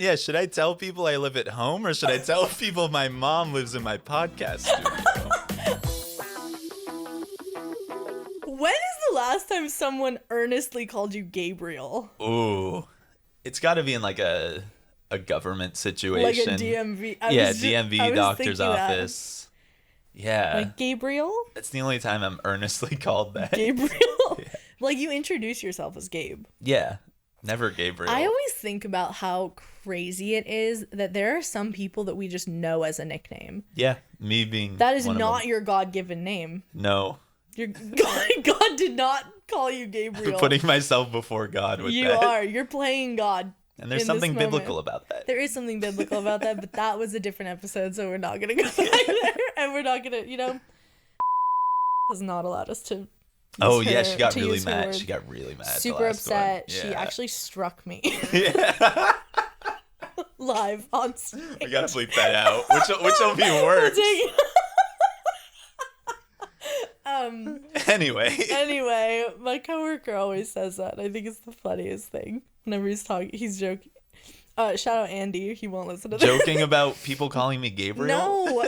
Yeah, should I tell people I live at home or should I tell people my mom lives in my podcast studio? When is the last time someone earnestly called you Gabriel? Ooh. It's got to be in like a government situation. Like a DMV. DMV doctor's office. Yeah. Like Gabriel? That's the only time I'm earnestly called that. Gabriel? Yeah. Like you introduce yourself as Gabe. Yeah. Never Gabriel. I always think about how crazy it is that there are some people that we just know as a nickname. Yeah, me being that is one not of your God-given name. No. Your God did not call you Gabriel. I'm putting myself before God with you that. You are. You're playing God. And there's something biblical about that. There is something biblical about that, but that was a different episode, so we're not going to go back there. And we're not going to, has not allowed us to. Oh, yeah, she got really mad. She got really mad. Super upset. Yeah. She actually struck me. Yeah. Live on stage. We got to bleep that out. Which will be worse? Anyway, my coworker always says that. I think it's the funniest thing. Whenever he's talking, he's joking. Shout out Andy. He won't listen to this. Joking about people calling me Gabriel? No.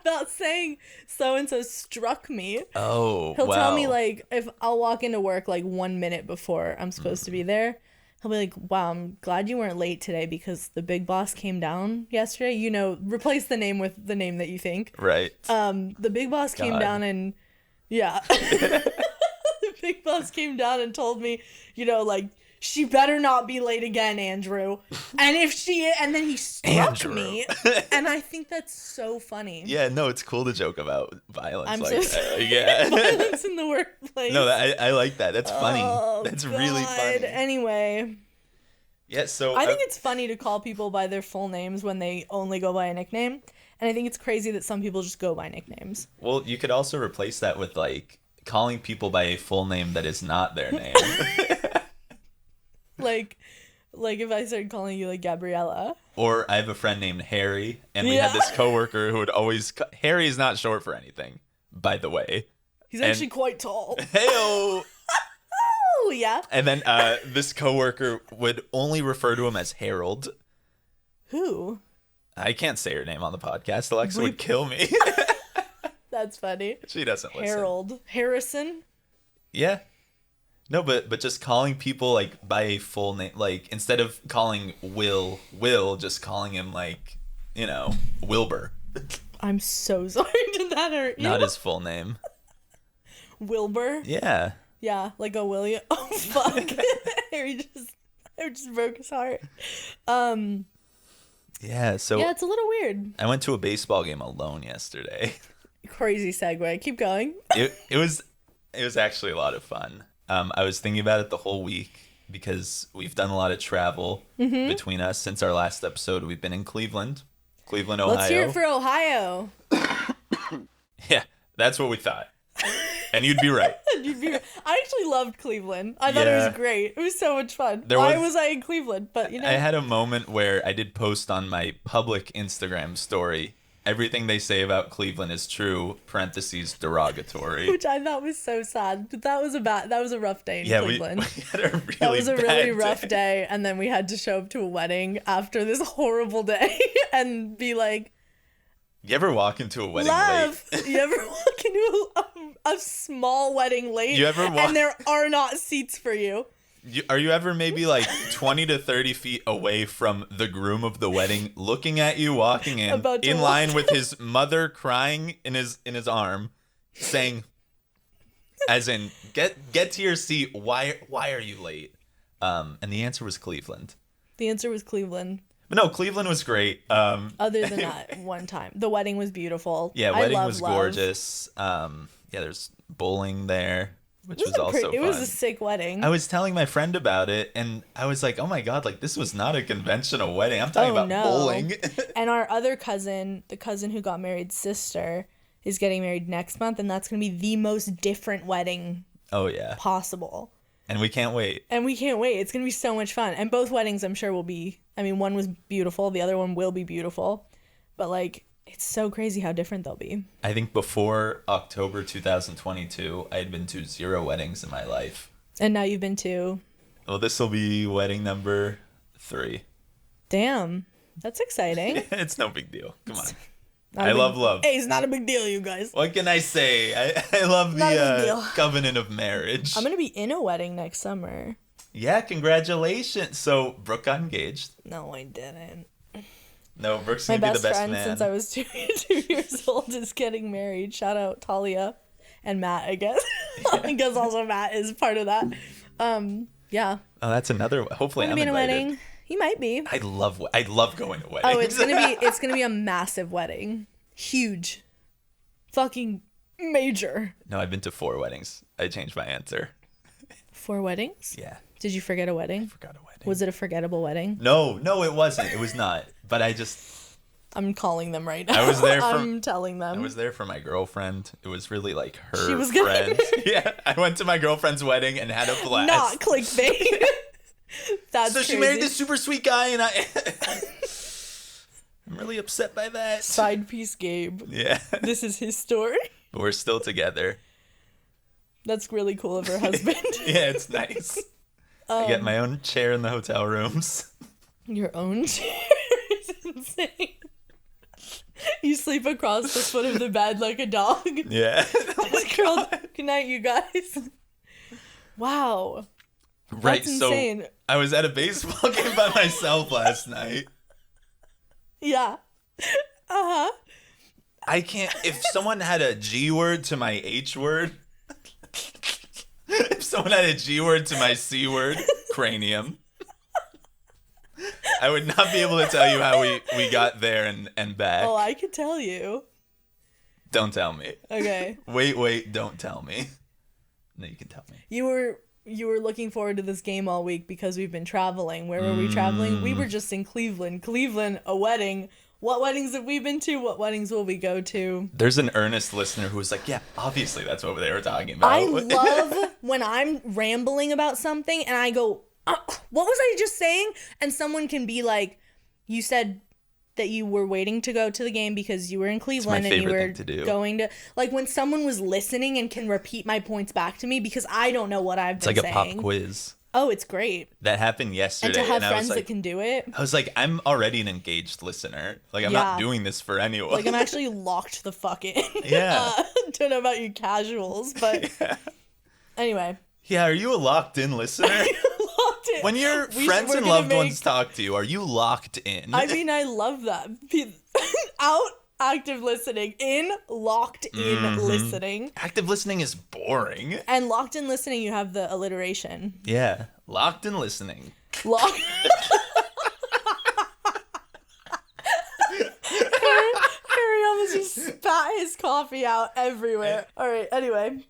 About saying so-and-so struck me. Oh, He'll tell me, like, if I'll walk into work, like, 1 minute before I'm supposed to be there. He'll be like, wow, I'm glad you weren't late today because the big boss came down yesterday. Replace the name with the name that you think. Right. The big boss came down and, yeah. The big boss came down and told me, like, she better not be late again, Andrew. And then he struck me. And I think that's so funny. Yeah, no, it's cool to joke about violence I'm like so that. sorry. Yeah. Violence in the workplace. No, I like that. That's funny. That's God. really funny. Anyway. Yeah, so I think it's funny to call people by their full names when they only go by a nickname. And I think it's crazy that some people just go by nicknames. Well, you could also replace that with, like, calling people by a full name that is not their name. Like if I started calling you, like, Gabriella. Or I have a friend named Harry, and we had this coworker who would always... Harry is not short for anything, by the way. He's actually quite tall. Hey-o! Oh, yeah. And then this coworker would only refer to him as Harold. Who? I can't say her name on the podcast. Alexa would kill me. That's funny. She doesn't listen. Harold. Harrison? Yeah. No, but just calling people, like, by a full name, like, instead of calling Will, just calling him, like, Wilbur. I'm so sorry. Did that hurt you? Not his full name. Wilbur? Yeah. Yeah, like a William. Oh, fuck. Harry just broke his heart. Yeah, so... Yeah, it's a little weird. I went to a baseball game alone yesterday. Crazy segue. Keep going. It was actually a lot of fun. I was thinking about it the whole week because we've done a lot of travel between us since our last episode. We've been in Cleveland, Ohio. Let's hear it for Ohio. Yeah, that's what we thought. And you'd be right. I actually loved Cleveland. I thought it was great. It was so much fun. Why was I in Cleveland? But I had a moment where I did post on my public Instagram story, everything they say about Cleveland is true, parentheses, derogatory. Which I thought was so sad. But that was a rough day in Cleveland. We had a really that was a really rough day. day. And then we had to show up to a wedding after this horrible day and be like, you ever walk into a wedding late? You ever walk into a small wedding late and there are not seats for you? Are you ever maybe like 20 to 30 feet away from the groom of the wedding, looking at you walking in line with his mother crying in his arm, saying, as in, get to your seat. Why are you late? And the answer was Cleveland. The answer was Cleveland. But no, Cleveland was great. Other than that, one time. The wedding was beautiful. Yeah, wedding was gorgeous. There's bowling there, which was also fun. It was a sick wedding. I was telling my friend about it, and I was like, oh my God, like, this was not a conventional wedding. I'm talking about bowling. And our other cousin, the cousin who got married, sister, is getting married next month, and that's going to be the most different wedding possible. And we can't wait. It's going to be so much fun. And both weddings, I'm sure, will be... I mean, one was beautiful. The other one will be beautiful. But, like, it's so crazy how different they'll be. I think before October 2022, I had been to 0 weddings in my life. And now you've been to... Well, this will be wedding number 3. Damn. That's exciting. It's no big deal. Come on. I love love. Hey, it's not a big deal, you guys. What can I say? I love the covenant of marriage. I'm going to be in a wedding next summer. Yeah, congratulations. So, Brooke got engaged. No, I didn't. No, Brooke's going to be the best man. My best friend since I was 2 years old is getting married. Shout out Talia and Matt, I guess. Yeah. I guess also Matt is part of that. Yeah. Oh, that's another one. Hopefully I'm be invited. In a wedding. He might be. I love going to weddings. Oh, it's gonna be a massive wedding. Huge. Fucking major. No, I've been to 4 weddings. I changed my answer. 4 weddings? Yeah. Did you forget a wedding? I forgot a wedding. Was it a forgettable wedding? No, it wasn't. It was not. But I'm calling them right now. I'm telling them. I was there for my girlfriend. It was really like her she was friend. Yeah, I went to my girlfriend's wedding and had a blast. Not clickbait. That's so crazy. She married this super sweet guy, and I'm really upset by that. Side piece Gabe. Yeah. This is his story. But we're still together. That's really cool of her husband. Yeah, it's nice. I get my own chair in the hotel rooms. Your own chair is insane. You sleep across the foot of the bed like a dog. Yeah. Oh, good night, you guys. Wow. Right, that's insane. So I was at a baseball game by myself last night. Yeah. Uh-huh. I can't, if someone had a G word to my H word, if someone had a G word to my C word, cranium, I would not be able to tell you how we got there and back. Oh, I could tell you. Don't tell me. Okay. Wait, don't tell me. No, you can tell me. You were looking forward to this game all week because we've been traveling. Where were we traveling? We were just in Cleveland. Cleveland, a wedding. What weddings have we been to? What weddings will we go to? There's an earnest listener who's like, yeah, obviously that's what they were talking about. I love when I'm rambling about something and I go, what was I just saying? And someone can be like, you said that you were waiting to go to the game because you were in Cleveland and you were going to, like, when someone was listening and can repeat my points back to me because I don't know what I've been saying. It's like a pop quiz. Oh, it's great. That happened yesterday. And to have friends that can do it. I was like, I'm already an engaged listener. Like, I'm not doing this for anyone. Like, I'm actually locked the fuck in. Yeah. Don't know about you casuals, but anyway. Yeah, are you a locked-in listener? Locked in. When your friends and loved ones talk to you, are you locked in? I mean, I love that. Out, active listening. In, locked in listening. Active listening is boring. And locked in listening, you have the alliteration. Yeah, locked in listening. Harry almost just spat his coffee out everywhere. All right, anyway.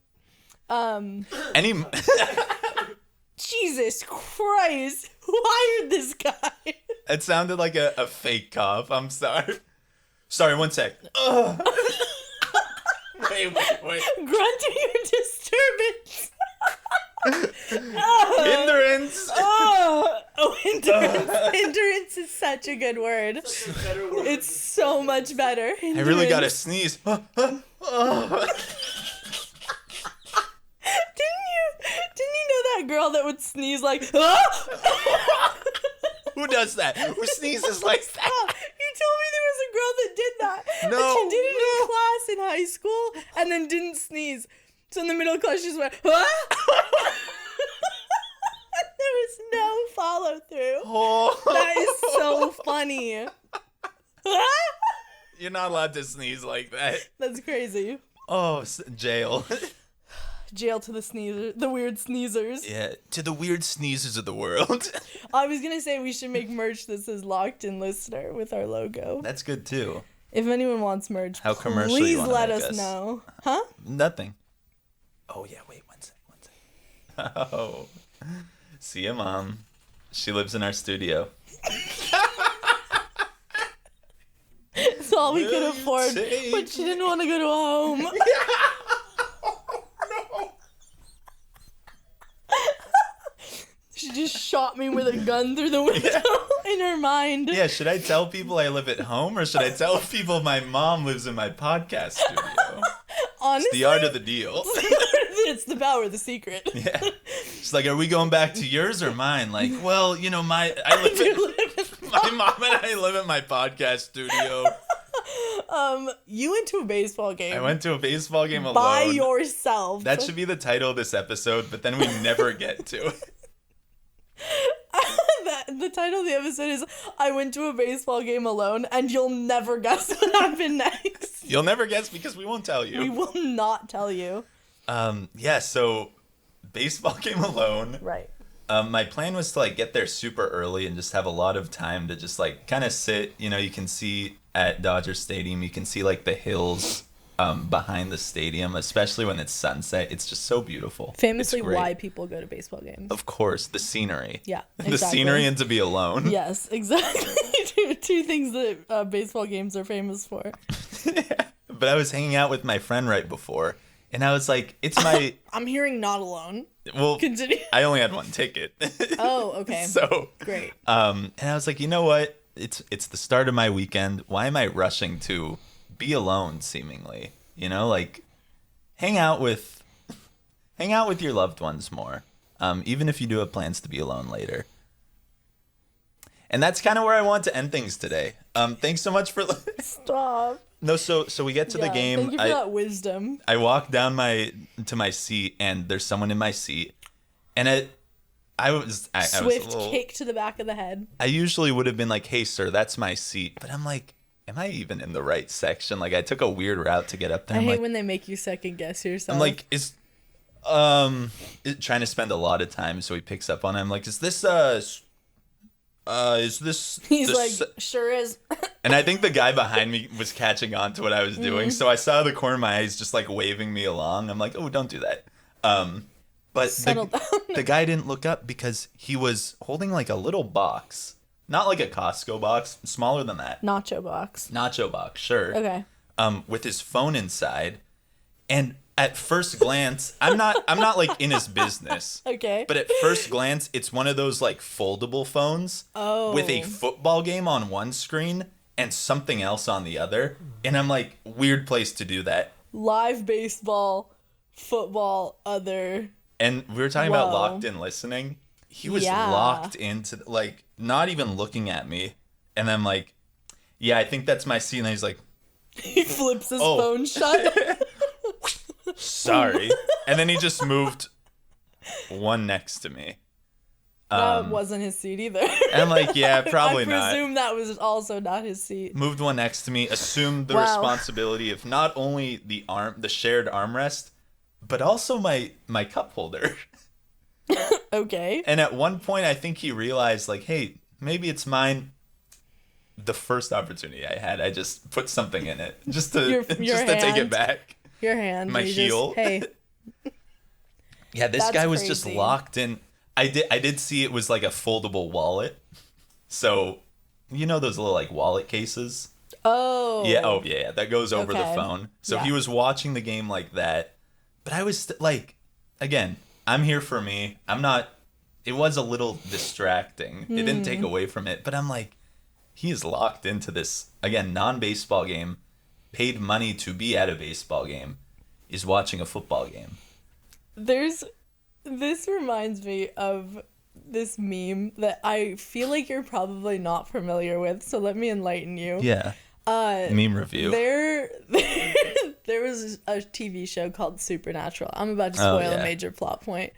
Jesus Christ, who hired this guy? It sounded like a fake cough. I'm sorry. Sorry, one sec. Wait. Grunting your disturbance. Hindrance. Hindrance is such a good word. It's so much better. Hindrance. I really gotta sneeze. Didn't you know that girl that would sneeze like, Who does that? Who sneezes like that? You told me there was a girl that did that. No. And she did it in class in high school and then didn't sneeze. So in the middle of class, she just went, There was no follow through. Oh. That is so funny. You're not allowed to sneeze like that. That's crazy. Oh, jail. Jail to the weird sneezers. Yeah, to the weird sneezers of the world. I was gonna say we should make merch that says Locked In Listener with our logo. That's good too. If anyone wants merch, how commercial please you want let to make us know. Huh? Nothing. Oh yeah, wait, one sec. Oh, see ya, Mom. She lives in our studio. It's all we could afford, but she didn't want to go to a home. She just shot me with a gun through the window in her mind. Yeah, should I tell people I live at home or should I tell people my mom lives in my podcast studio? Honestly, it's the art of the deal. It's the power of the secret. Yeah. She's like, are we going back to yours or mine? Like, well, you know, my mom and I live at my podcast studio. You went to a baseball game. I went to a baseball game alone. By yourself. That should be the title of this episode, but then we never get to it. The title of the episode is I went to a baseball game alone, and you'll never guess what happened next. You'll never guess because we won't tell you. We will not tell you. Yeah, so baseball game alone. Right. My plan was to like get there super early and just have a lot of time to just like kind of sit. You know, you can see at Dodger Stadium, you can see like the hills behind the stadium, especially when it's sunset. It's just so beautiful. Famously why people go to baseball games. Of course, the scenery. Yeah, exactly. The scenery and to be alone. Yes, exactly. two things that baseball games are famous for. Yeah. But I was hanging out with my friend right before, and I was like, it's my... I'm hearing not alone. Well, continue. I only had one ticket. Oh, okay. So great. And I was like, you know what? It's the start of my weekend. Why am I rushing to be alone? Seemingly, you know, like hang out with your loved ones more. Even if you do have plans to be alone later. And that's kind of where I want to end things today. Thanks so much for Stop. No, so we get to the game. Thank you for that wisdom. I walk down to my seat, and there's someone in my seat, and I was kick to the back of the head. I usually would have been like, "Hey, sir, that's my seat," but I'm like, "Am I even in the right section?" Like, I took a weird route to get up there. I hate when they make you second guess yourself. I'm like, trying to spend a lot of time, so he picks up on it. I'm like, is this He's like, sure is. And I think the guy behind me was catching on to what I was doing. So I saw the corner of my eyes just like waving me along. I'm like, oh, don't do that. But the guy didn't look up because he was holding like a little box. Not like a Costco box, smaller than that. Nacho box, sure. Okay. With his phone inside. And at first glance, I'm not like in his business. Okay. But at first glance, it's one of those like foldable phones with a football game on one screen and something else on the other. And I'm like, weird place to do that. Live baseball, football, other. And we were talking about locked in listening. He was locked into like not even looking at me. And I'm like, yeah, I think that's my seat. And he's like, he flips his phone shut. Sorry. And then he just moved one next to me. That wasn't his seat either. And I'm like, yeah, probably not. I presume that was also not his seat. Moved one next to me, assumed the responsibility of not only the shared armrest, but also my cup holder. Okay. And at one point, I think he realized, like, hey, maybe it's mine. The first opportunity I had, I just put something in it just to to take it back. Your hand. My heel. Hey. Yeah, this guy was just locked in. I did see it was like a foldable wallet. So, you know those little like wallet cases? Oh. Yeah. Oh, yeah. That goes over the phone. So he was watching the game like that. But I was like, again, I'm here for me. I'm not. It was a little distracting. It didn't take away from it. But I'm like, he is locked into this, again, non-baseball game. Paid money to be at a baseball game, is watching a football game. This reminds me of this meme that I feel like you're probably not familiar with, so let me enlighten you. Yeah. Meme review. There was a TV show called Supernatural. I'm about to spoil a major plot point.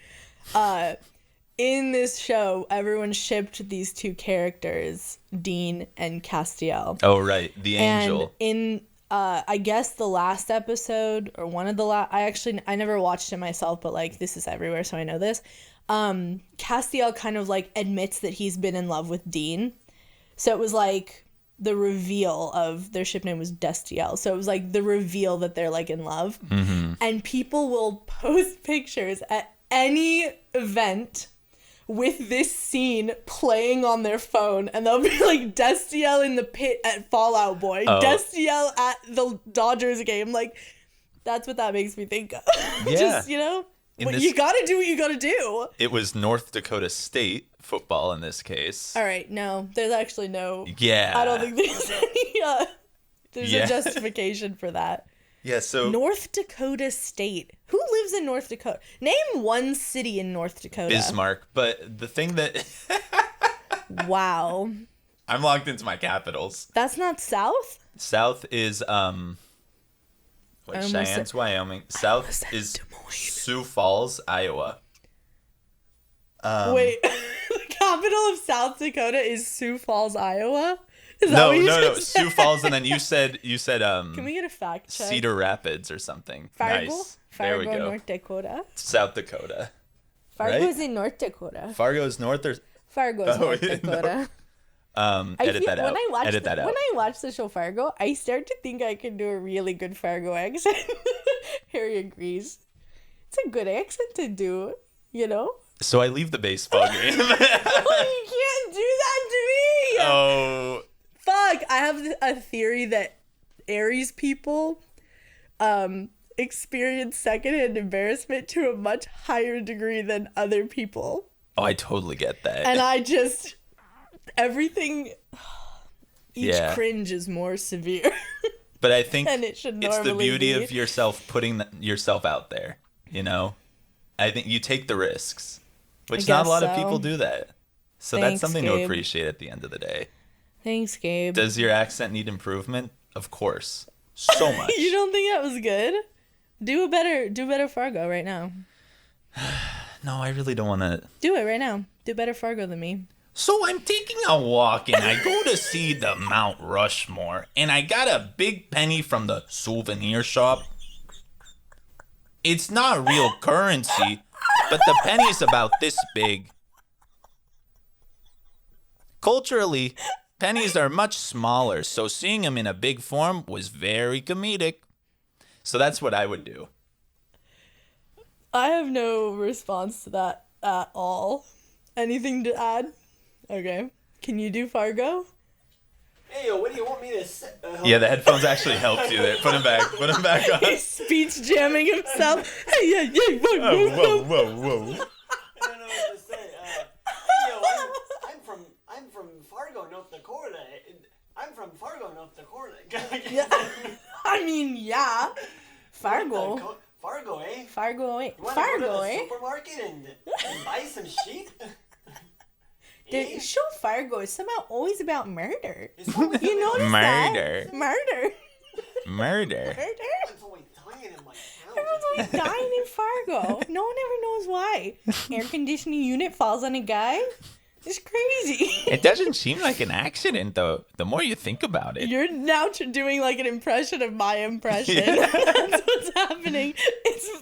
In this show, everyone shipped these two characters, Dean and Castiel. Oh, right. The angel. And in I guess the last episode or one of the last, I never watched it myself, but like this is everywhere, so I know this. Castiel kind of like admits that he's been in love with Dean. So it was like the reveal of their ship name was Destiel. So it was like the reveal that they're like in love. Mm-hmm. And people will post pictures at any event with this scene playing on their phone, and they'll be like Destiel in the pit at Fall Out Boy, Destiel at the Dodgers game. Like, that's what that makes me think of. Yeah. Just, you know, you gotta do what you gotta do. It was North Dakota State football in this case. All right, no, there's actually no. Yeah. I don't think there's any. There's a justification for that. Yeah, so North Dakota State. Who lives in North Dakota? Name one city in North Dakota. Bismarck. But the thing that Wow. I'm locked into my capitals. That's not south? South is Cheyenne's Wyoming. South is Sioux Falls, Iowa. Wait, the capital of South Dakota is Sioux Falls, Iowa? Is that what you no, said? Sioux Falls, and then you said Can we get a fact check? Cedar Rapids or something. Fargo? Nice. Fargo, there we go. North Dakota. South Dakota. Fargo's right? in North Dakota. Fargo's north or Fargo's North Dakota. Edit that out. Edit that out. When I watch the show Fargo, I start to think I can do a really good Fargo accent. Harry agrees. It's a good accent to do, you know? So I leave the baseball game. Oh, you can't do that to me! Oh. Fuck! I have a theory that Aries people experience secondhand embarrassment to a much higher degree than other people. Oh, I totally get that. And I just... Everything... Each cringe is more severe. But I think than it should it's the beauty be. of yourself putting yourself out there, you know? I think you take the risks, which not a lot of people do that. So Thanks, that's something Gabe. to appreciate at the end of the day. Thanks, Gabe. Does your accent need improvement? Of course. So much. You don't think that was good? Do better Fargo right now. No, I really don't want to. Do it right now. Do better Fargo than me. So I'm taking a walk and I go to see the Mount Rushmore and I got a big penny from the souvenir shop. It's not real currency, but the penny's about this big. Culturally, pennies are much smaller, so seeing them in a big form was very comedic. So that's what I would do. I have no response to that at all. Anything to add? Okay. Can you do Fargo? Hey, yo, what do you want me to say? Yeah, the headphones actually helped you there. Put them back. Put them back on. He's speech jamming himself. Hey, yeah, whoa. Whoa. I don't know what to say. Hey, yo, I'm from Fargo, North Dakota. I'm from Fargo, North Dakota. Yeah. I mean, yeah. Fargo. Fargo, eh? Fargo, eh? You want Fargo, to go to the eh? supermarket and buy some sheep? The show Fargo is somehow always about murder. It's always You about notice Murder. that? Murder. Murder. Everyone's always dying in my town. Everyone's always dying in Fargo. No one ever knows why. Air conditioning unit falls on a guy. It's crazy. It doesn't seem like an accident, though, the more you think about it. You're now doing like an impression of my impression. Yeah. That's what's happening.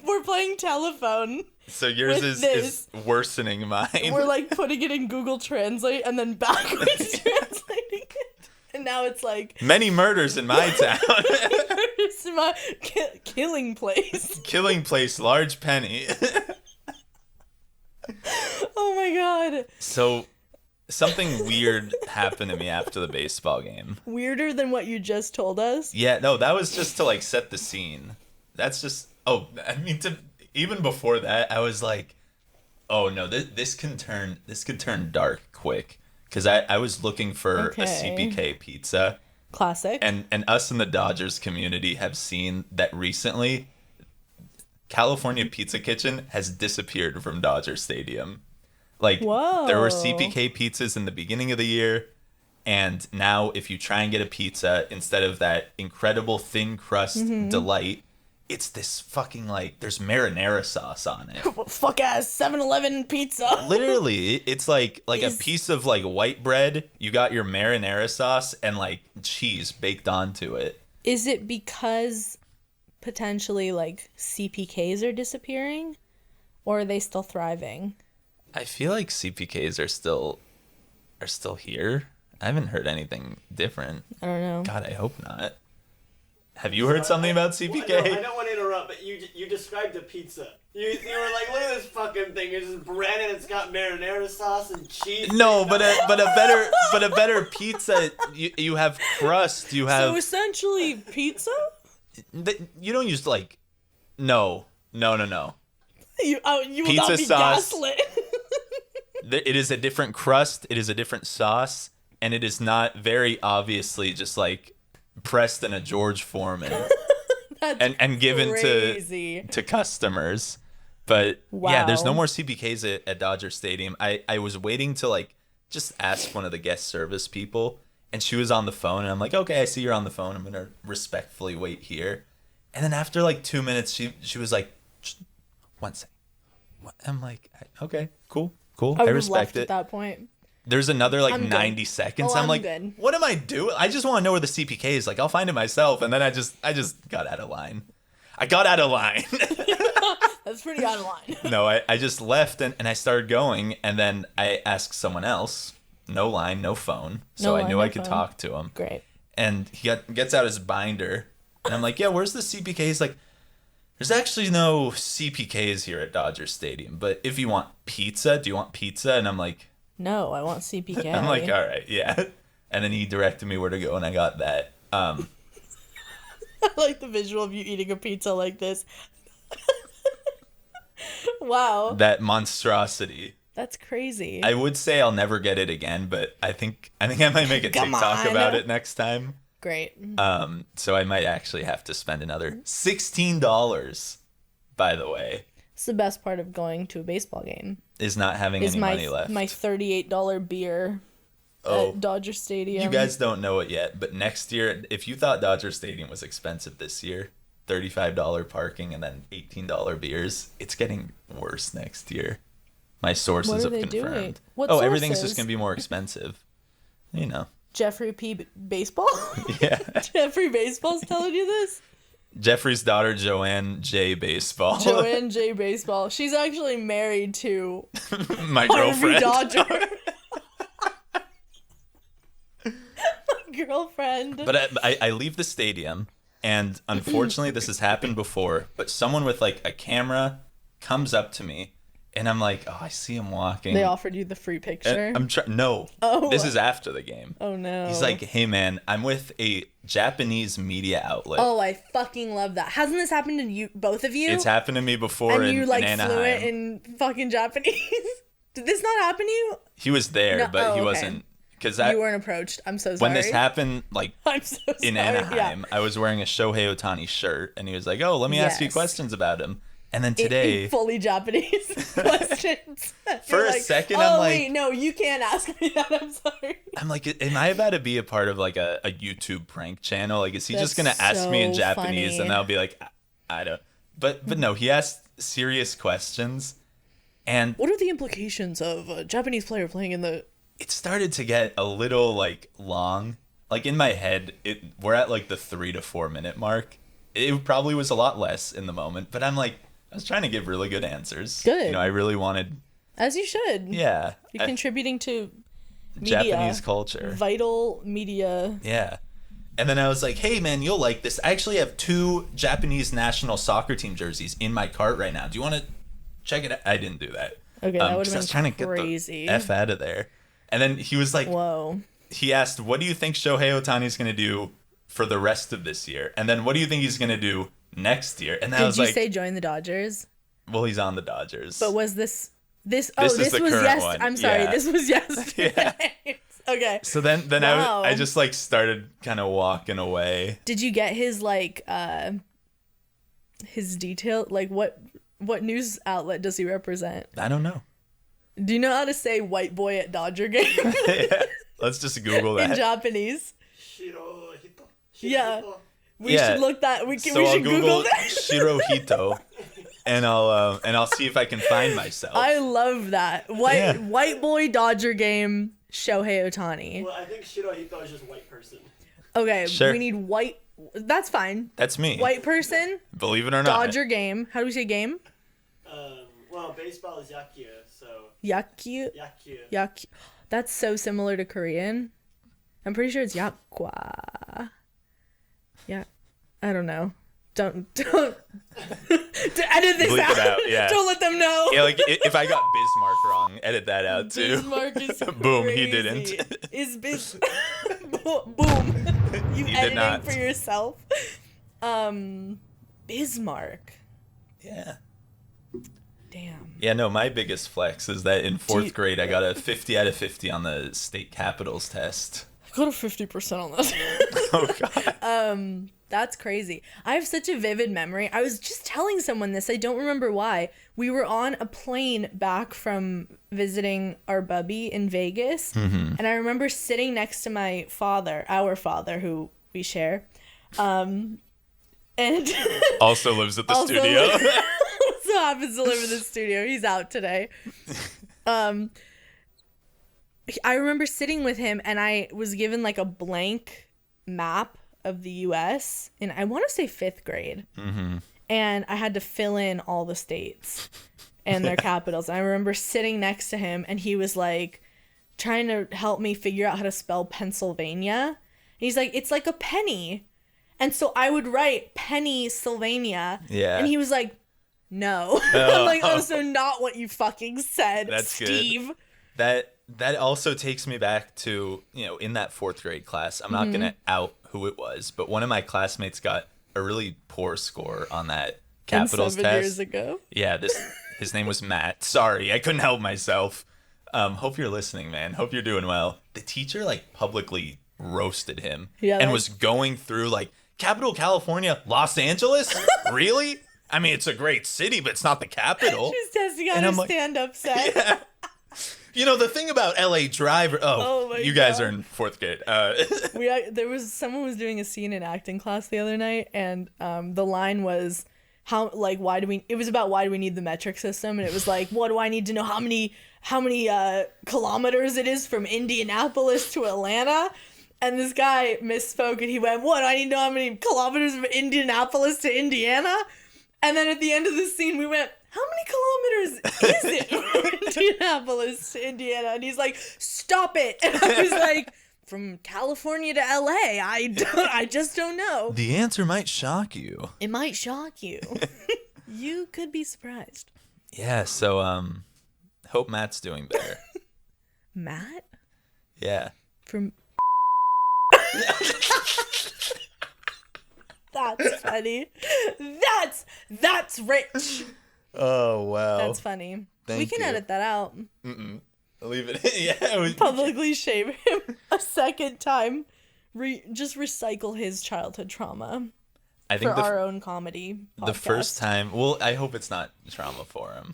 We're playing telephone. So yours is worsening mine. We're like putting it in Google Translate and then backwards translating it. And now it's like... Many murders in my town. It's my killing place. Killing place, large penny. Oh my god. So something weird happened to me after the baseball game. Weirder than what you just told us? Yeah, no, that was just to like set the scene. That's just... Oh, I mean, even before that, I was like, oh no, this can turn dark quick. Because I was looking for a CPK pizza. Classic. And us in the Dodgers community have seen that recently California Pizza Kitchen has disappeared from Dodger Stadium. Like, Whoa. There were CPK pizzas in the beginning of the year, and now if you try and get a pizza, instead of that incredible thin crust delight, it's this fucking, like, there's marinara sauce on it. Fuck ass 7-Eleven pizza. Literally, it's like a piece of, like, white bread, you got your marinara sauce, and, like, cheese baked onto it. Is it because potentially, like, CPKs are disappearing? Or are they still thriving? I feel like CPKs are still here. I haven't heard anything different. I don't know. God, I hope not. Have you heard something about CPK? Well, I don't want to interrupt, but you described a pizza. You were like, look at this fucking thing. It's just bread and it's got marinara sauce and cheese. No, but a better pizza. You have crust. You have. So essentially, pizza. You don't use like. No. You will Pizza not be sauce. gaslit. It is a different crust. It is a different sauce, and it is not very obviously just like pressed in a George Foreman. and given to customers. But yeah, there's no more CPKs at Dodger Stadium. I was waiting to like just ask one of the guest service people, and she was on the phone, and I'm like, okay, I see you're on the phone. I'm gonna respectfully wait here. And then after like 2 minutes, she was like, just 1 second. I'm like, okay, cool. I respect it. At that point. There's another like 90 seconds. I'm like, good. What am I doing? I just want to know where the CPK is. Like, I'll find it myself. And then I just got out of line. That's pretty out of line. No, I just left and I started going. And then I asked someone else. No line, no phone. So I knew I could talk to him. Great. And he gets out his binder. And I'm like, yeah, where's the CPK? He's like, there's actually no CPKs here at Dodger Stadium. But if you want pizza, do you want pizza? And I'm like, no, I want CPK. I'm like, all right, yeah. And then he directed me where to go, and I got that. I like the visual of you eating a pizza like this. Wow. That monstrosity. That's crazy. I would say I'll never get it again, but I think I might make a TikTok about it next time. Great. So I might actually have to spend another $16, by the way. It's the best part of going to a baseball game. Is not having any money left. My $38 beer at Dodger Stadium. You guys don't know it yet, but next year, if you thought Dodger Stadium was expensive this year, $35 parking and then $18 beers, it's getting worse next year. My sources have confirmed. Doing? What sources? Everything's just going to be more expensive. You know. Jeffrey P. Baseball? Yeah. Jeffrey Baseball's telling you this? Jeffrey's daughter, Joanne J. Baseball. Joanne J. Baseball. She's actually married to my girlfriend. Dodger. My girlfriend. But I leave the stadium, and unfortunately this has happened before, but someone with like a camera comes up to me, and I'm like, oh, I see him walking. They offered you the free picture? No. Oh. This is after the game. Oh, no. He's like, hey, man, I'm with a Japanese media outlet. Oh, I fucking love that. Hasn't this happened to you, both of you? It's happened to me before in Anaheim. And you, fluent in fucking Japanese? Did this not happen to you? He was there, but he wasn't. You weren't approached. I'm so sorry. When this happened, like, I'm so sorry. In Anaheim, I was wearing a Shohei Ohtani shirt, and he was like, oh, let me ask you questions about him. And then today... In fully Japanese questions. For a second, I'm like... wait, no, you can't ask me that. I'm sorry. I'm like, am I about to be a part of, like, a YouTube prank channel? Like, is he just going to ask me in Japanese? Funny. And I'll be like, I don't... But no, he asked serious questions. And... What are the implications of a Japanese player playing in the... It started to get a little, like, long. Like, in my head, we're at, like, the 3 to 4 minute mark. It probably was a lot less in the moment. But I'm like... I was trying to give really good answers. Good. You know, I really wanted... As you should. Yeah. You're contributing to media. Japanese culture. Vital media. Yeah. And then I was like, hey, man, you'll like this. I actually have 2 Japanese national soccer team jerseys in my cart right now. Do you want to check it out? I didn't do that. Okay, that would have been I was trying to get the F out of there. And then he was like... Whoa. He asked, what do you think Shohei Ohtani's going to do for the rest of this year? And then what do you think he's going to do next year? And I was like, did you say join the Dodgers? Well, he's on the Dodgers. But was this is the current one. I'm sorry, this was yesterday. Yeah. Okay. So then wow. I just like started kind of walking away. Did you get his like his detail? Like what news outlet does he represent? I don't know. Do you know how to say white boy at Dodger game? Yeah. Let's just Google that. In Japanese. Shirohito. Yeah. We should look that. We should Google that. Shirohito, and I'll see if I can find myself. I love that white boy Dodger game. Shohei Ohtani. Well, I think Shirohito is just white person. Okay, sure. We need white. That's fine. That's me. White person. Believe it or not. Dodger game. How do we say game? Well, baseball is yakyu, so. Yakyu. That's so similar to Korean. I'm pretty sure it's yakwa. Yeah, I don't know. Don't to edit this Bleep out. It out. Yeah. Don't let them know. Yeah, like if I got Bismarck wrong, edit that out too. Bismarck is Boom, crazy. he didn't. Is boom. You editing for yourself. Bismarck. Yeah. Damn. Yeah, no, my biggest flex is that in 4th grade I got a 50 out of 50 on the state capitals test. I got a 50% on that. Oh, God. That's crazy. I have such a vivid memory. I was just telling someone this. I don't remember why. We were on a plane back from visiting our bubby in Vegas. Mm-hmm. And I remember sitting next to my father, our father, who we share. And Also lives at the studio. Also happens to live in the studio. He's out today. I remember sitting with him and I was given like a blank map of the U.S. in, I want to say 5th grade. Mm-hmm. And I had to fill in all the states and their capitals. And I remember sitting next to him and he was like trying to help me figure out how to spell Pennsylvania. And he's like, it's like a penny. And so I would write Pennsylvania. Yeah. And he was like, no. I'm like, oh, so not what you fucking said, That's Steve. Good. That also takes me back to, in that 4th grade class. I'm not going to out who it was, but one of my classmates got a really poor score on that capitals test. 7 years ago? Yeah, his name was Matt. Sorry, I couldn't help myself. Hope you're listening, man. Hope you're doing well. The teacher, publicly roasted him and was going through, Capital California, Los Angeles? Really? I mean, it's a great city, but it's not the capital. She's testing out her stand-up set. Yeah. The thing about LA Driver. Oh you guys are in 4th grade. Someone was doing a scene in acting class the other night, and the line was why do we need the metric system? And it was like, what do I need to know how many kilometers it is from Indianapolis to Atlanta? And this guy misspoke and he went, what, do I need to know how many kilometers from Indianapolis to Indiana? And then at the end of the scene, we went, how many kilometers is it from Indianapolis to Indiana? And he's like, stop it. And I was like, from California to LA, I just don't know. The answer might shock you. It might shock you. You could be surprised. Yeah, so hope Matt's doing better. Matt? Yeah. From That's funny. That's rich. Oh, wow. That's funny. Thank we can you. edit that out. Leave it. Yeah. Publicly shame him a second time. Just recycle his childhood trauma. I think for our own comedy podcast. The first time. Well, I hope it's not trauma for him.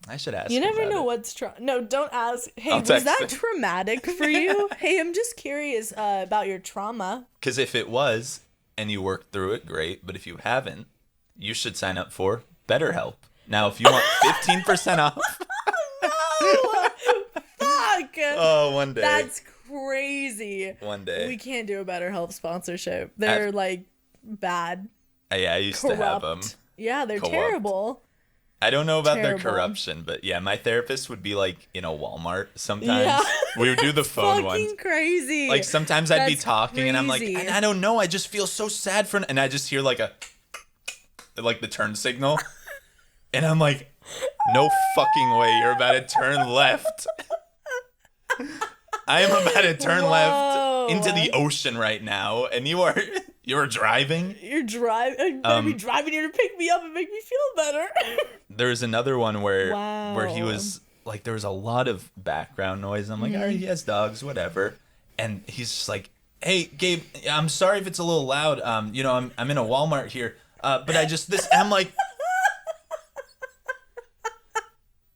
I should ask. You him never about know it. what's No, don't ask. Hey, I'll was text that him. traumatic for you? Hey, I'm just curious about your trauma. Because if it was, and you worked through it, great. But if you haven't, you should sign up for BetterHelp. Now, if you want 15% off. No! Fuck! Oh, one day. That's crazy. One day. We can't do a BetterHelp sponsorship. They're bad. Yeah, I used to have them. Yeah, they're Co-opt. terrible. I don't know about their Terrible. corruption, but yeah, my therapist would be in a Walmart sometimes. Yeah. We would do the phone Fucking ones. crazy. Sometimes I'd be That's talking and I'm crazy. and I don't know, I just feel so sad for, and I just hear the turn signal. And I'm like, no fucking way, you're about to turn left. I am about to turn left into the ocean right now, and you're driving. You're driving. Better be driving here to pick me up and make me feel better. There's another one where he was there was a lot of background noise. I'm like, all right, he has dogs, whatever. And he's just like, hey, Gabe, I'm sorry if it's a little loud. I'm in a Walmart here, but I'm like,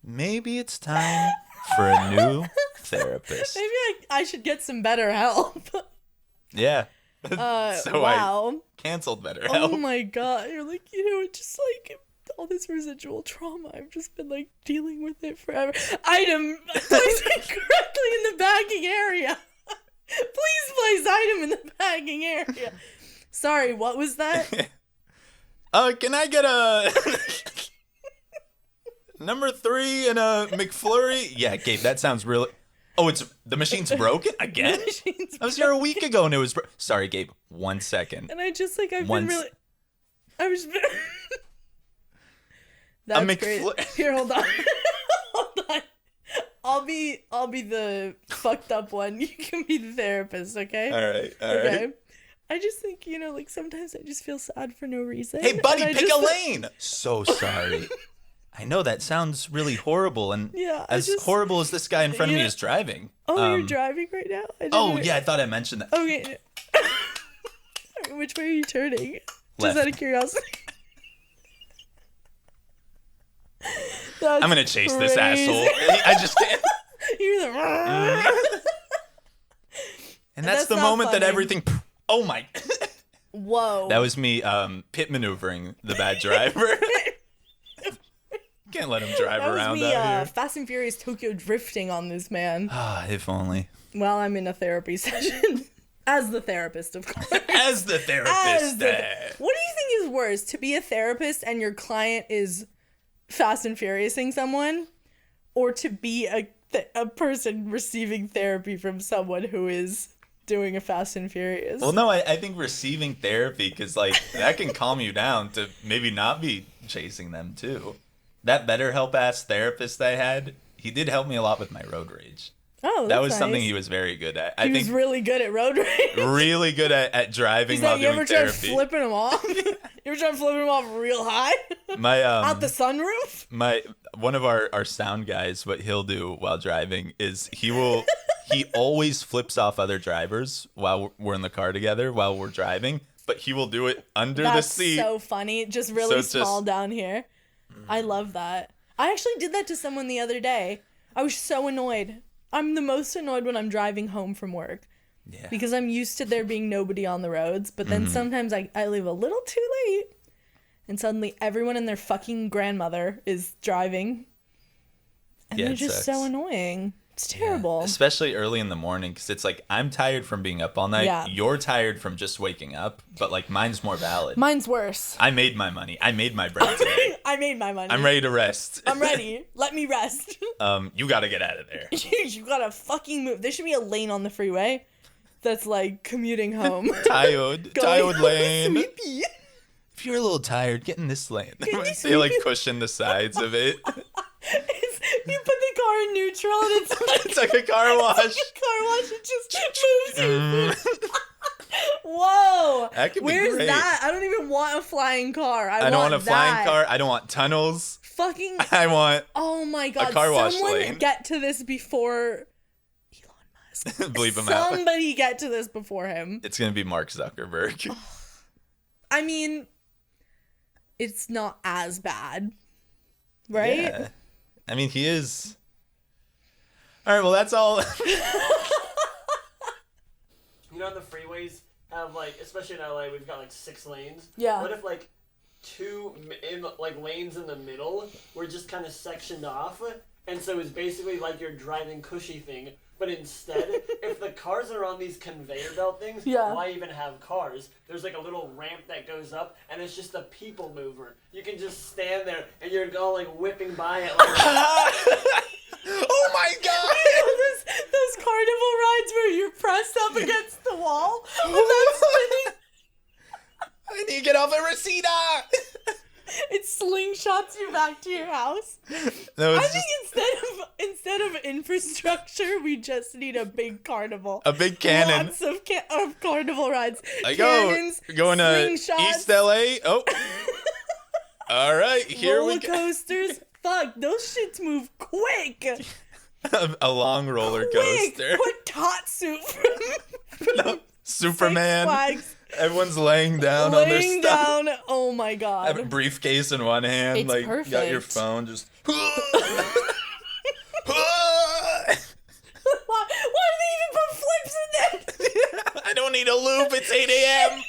maybe it's time for a new therapist. Maybe I should get some better help. Yeah. So wow. I canceled BetterHelp. Oh my god. You're just all this residual trauma. I've just been dealing with it forever. Item placing correctly in the bagging area. Please place item in the bagging area. Sorry, what was that? Can I get a number 3 and a McFlurry? Yeah, Gabe, that sounds really. Oh, the machine's broken again? I was here a week ago and it was. Sorry, Gabe. 1 second. And I just I was. That's great. Here, hold on. Hold on. I'll be the fucked up one. You can be the therapist, okay? All right. I just think, sometimes I just feel sad for no reason. Hey, buddy, pick a lane. So sorry. I know that sounds really horrible, and horrible as this guy in front of me is driving. Oh, you're driving right now? Yeah, I thought I mentioned that. Okay. Which way are you turning? Left. Just out of curiosity. I'm gonna chase this asshole. I just can't. You're the. And that's the moment funny. that everything. Oh my. Whoa. That was me pit maneuvering the bad driver. Can't let him drive around out here. Fast and Furious Tokyo drifting on this man. Ah, if only. Well, I'm in a therapy session. As the therapist, of course. As the therapist. What do you think is worse? To be a therapist and your client is Fast and Furiousing someone? Or to be a person receiving therapy from someone who is doing a Fast and Furious? Well, no, I think receiving therapy, because, like, that can calm you down to maybe not be chasing them, too. That BetterHelp-ass therapist I had, he did help me a lot with my road rage. Oh, that was nice. something he was very good at. He was really good at road rage. Really good at driving while doing therapy. You ever tried flipping him off? You ever tried flipping him off real high? Out the sunroof? One of our sound guys, what he'll do while driving is he always flips off other drivers while we're in the car together while we're driving, but he will do it under the seat. That's so funny. Just really small down here. I love that. I actually did that to someone the other day. I was so annoyed. I'm the most annoyed when I'm driving home from work. Yeah. Because I'm used to there being nobody on the roads, but then sometimes I leave a little too late, and suddenly everyone and their fucking grandmother is driving. And they're just so annoying. It's terrible. Yeah. Especially early in the morning, because it's like, I'm tired from being up all night. Yeah. You're tired from just waking up, but like mine's more valid. Mine's worse. I made my money. I made my bread today. I made my money. I'm ready to rest. I'm ready. Let me rest. You gotta get out of there. You gotta fucking move. There should be a lane on the freeway that's like commuting home. Tired lane. Sleepy. If you're a little tired, get in this lane. They like cushion the sides of it. You put the car in neutral and it's like a car wash. It's like a car wash. It just moves you. Whoa. That could be Where's great. that? I don't even want a flying car. I don't want a flying car. I don't want tunnels. Fucking. I want. Oh my god. A car wash Someone lane. Get to this before Elon Musk. Bleep him out. Somebody get to this before him. It's gonna be Mark Zuckerberg. I mean, it's not as bad, right? Yeah. I mean, he is. All right, well, that's all. You know, the freeways have, like, especially in LA, we've got, like, 6 lanes. Yeah. What if, like, 2 lanes in the middle were just kind of sectioned off? And so it's basically like your driving cushy thing. But instead, if the cars are on these conveyor belt things, why even have cars? There's like a little ramp that goes up, and it's just a people mover. You can just stand there, and you're all like whipping by it. Like, oh my god! Those carnival rides where you're pressed up against the wall, and that's spinning. I need to get off a Reseda! It slingshots you back to your house. No, I think instead of infrastructure, we just need a big carnival. A big cannon. Lots of carnival rides. Cannons, going to East LA. Oh. All right, here we go. Roller coasters. Fuck, those shits move quick. A long roller coaster. Put Tatsu from Superman. Six Flags. Everyone's laying down on their stuff. Oh my god. Have a briefcase in one hand, it's like perfect. got your phone, just. Why do they even put flips in there? I don't need a loop. It's 8 a.m.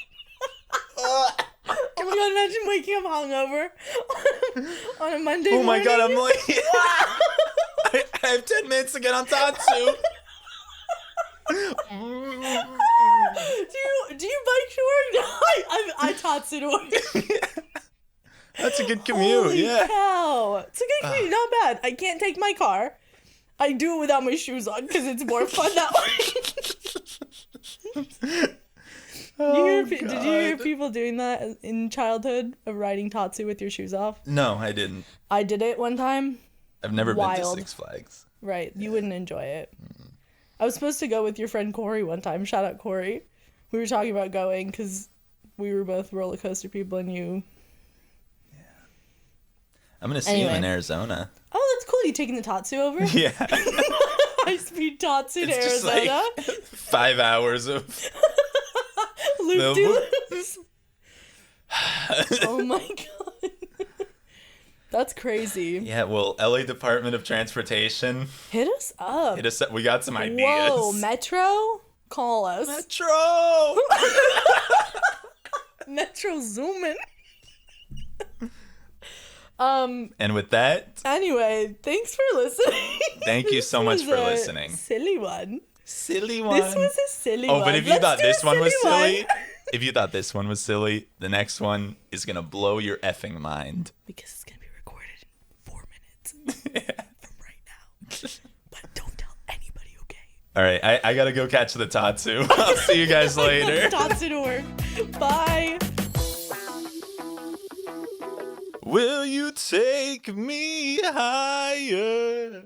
Oh my god! Imagine waking up hungover on a Monday morning. Oh my god! I'm like, I have 10 minutes to get on Tatsu. Do you bike to work? No, I Tatsu to work. That's a good commute. Holy yeah. cow. It's a good commute. Not bad. I can't take my car. I do it without my shoes on because it's more fun that way. Did you hear people doing that in childhood of riding Tatsu with your shoes off? No, I didn't. I did it one time. I've never been to Six Flags. Right. You wouldn't enjoy it. I was supposed to go with your friend Corey one time. Shout out Corey. We were talking about going because we were both roller coaster people and you. Yeah. I'm going to see you in Arizona. Oh, that's cool. You taking the Tatsu over? Yeah. High-speed Tatsu to It's just Arizona. like 5 hours of loop-de-loop. Oh my god. That's crazy. Yeah, well, LA Department of Transportation. Hit us up. We got some ideas. Whoa, Metro? Call us. Metro! Metro zooming. And with that, anyway, thanks for listening. Thank you so much for listening. Silly one. Silly one. This was a silly one. Oh, but if you thought this one was silly, if you thought this one was silly, the next one is going to blow your effing mind. Because it's going to be recorded in 4 minutes from right now. But don't tell anybody, okay? All right, I got to go catch the Tatsu. I'll see you guys later. Tatsu to work. Bye. Will you take me higher?